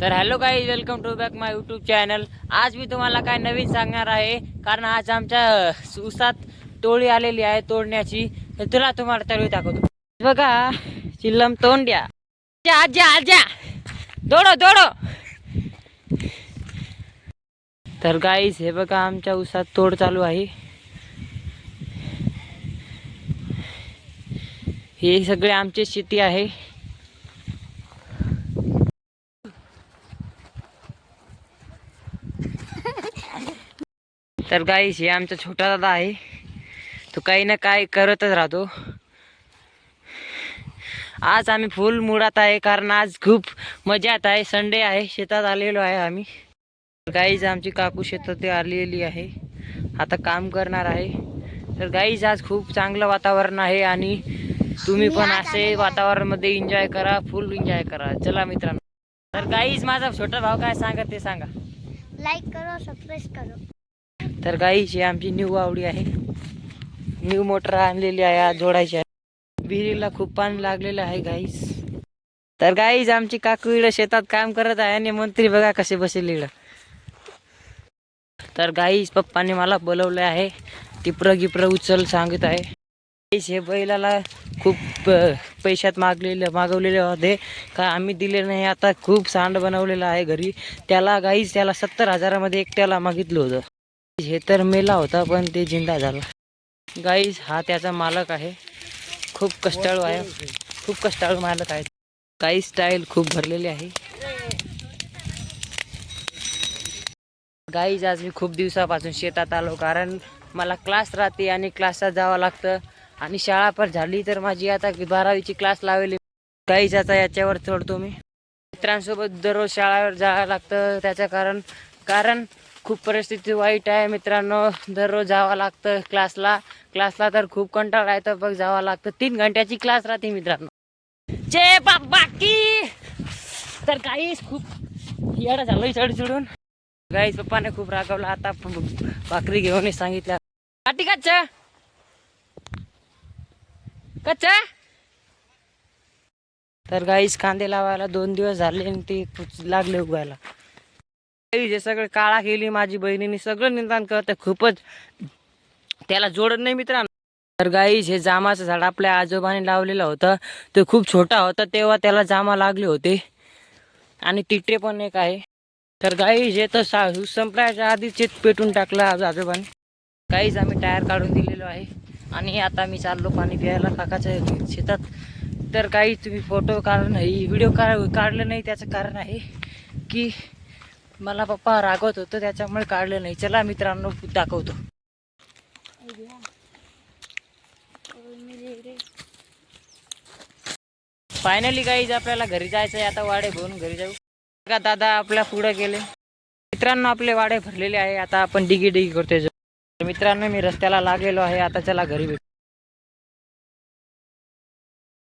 तर hello guys, welcome to back my YouTube channel. आज मी तुम्हाला काय नवीन सांगणार आहे, कारण आज आमच्या उसात टोळी आलेली आहे तोडण्याची। तर तुम्हाला तळी दाखवतो बघा। चिल्लम तोंड्या आजा आजा आजा, दोडो दोडो। तर गाईज हे बघा, आमच्या उसात तोड चालू आहे। हे सगळे आमची शेती आहे। तर गाईस हे आमचा छोटा दादा आहे, तो काही ना काय करतच राहतो। आज आम्ही फुल मुडात आहे, कारण आज खूप मजात आहे। संडे आहे, शेतात आलेलो आहे आम्ही। गाईज आमची काकू शेतात आलेली आहे, आता काम करणार आहे। तर गाईज आज खूप चांगलं वातावरण आहे आणि तुम्ही पण असे वातावरण मध्ये एन्जॉय करा, फुल एन्जॉय करा। चला मित्रांनो, तर गाईज माझा छोटा भाऊ काय सांगत ते सांगा। लाईक करो, सबस्क्राइब करो। तर गाईज ही आमची न्यू आवडी आहे, न्यू मोटर आणलेली आहे, आज जोडायची आहे। विहिरीला खूप पाणी लागलेलं आहे गाईज। तर गाईज आमची काकू इकडे शेतात काम करत आहे आणि मंत्री बघा कसे बसले इकडं। तर गाईज पप्पाने मला बोलवले आहे, टिपरं गिपरं उचल सांगत आहे। गाईज हे बैलाला खूप पैशात मागवलेले होते, का आम्ही दिले नाही। आता खूप सांड बनवलेलं आहे घरी त्याला। गाईज त्याला 70,000 एकट्याला मागितलं होतं। हे तर मेला होता, पण ते जिंदा झाला। गाईज हा त्याचा मालक आहे, खूप कष्टाळू आहे, खूप कष्टाळू मालक आहे। गाईज स्टाईल खूप भरलेली आहे। गाईज आज मी खूप दिवसापासून शेतात आलो, कारण मला क्लास राहते आणि क्लासला जावं लागतं। आणि शाळा पण झाली, तर माझी आता 12वीची क्लास लावली। गाईज आता याच्यावर चढतो मी। मित्रांसोबत दररोज शाळेवर जावं लागतं, त्याचं कारण खूप परिस्थिती वाईट आहे मित्रांनो। दररोज जावं लागतं क्लासला तर खूप कंटाळा येतो, बघ जावं लागतं। 3 घंट्याची क्लास राहते मित्रांनो। जे बाकी तर गाईस खूप येडा झालं चढून। गाईस पप्पाने खूप रागवला, आता भाकरी घेऊन सांगितल्या काठी कच्चा। तर गाईस कांदे लावायला 2 दिवस झाले आणि ते लागले उगायला। हे सगळं काळा केली माझी बहिणीने, सगळं निंदन करते, खूपच त्याला जोडत नाही मित्रांनो। तर गाईज हे जामाचं झाड आपल्या आजोबाने लावलेलं होतं, ते खूप छोटा होता तेव्हा त्याला जामा लागले होते। आणि तिटे पण एक आहे। तर गाईज हे तर संपल्याच्या आधीच पेटून टाकलं आजोबाने। गाईज आम्ही टायर काढून दिलेलो आहे आणि आता मी चाललो पाणी प्यायला काकाच्या शेतात। तर काही तुम्ही फोटो व्हिडिओ काढलं नाही, त्याचं कारण आहे की मला पप्पा रागवत होतं, त्याच्यामुळे काढलं नाही। चला मित्रांनो दाखवतो। फायनली गाईज आपल्याला घरी जायचं आहे, आता वाडे भरून घरी जाऊ। का दादा आपल्या पुढे गेले। मित्रांनो आपले वाडे भरलेले आहे, आता आपण डिगी करतोय। मित्रांनो मी रस्त्याला लागलेलो आहे, आता चला घरी भेटू।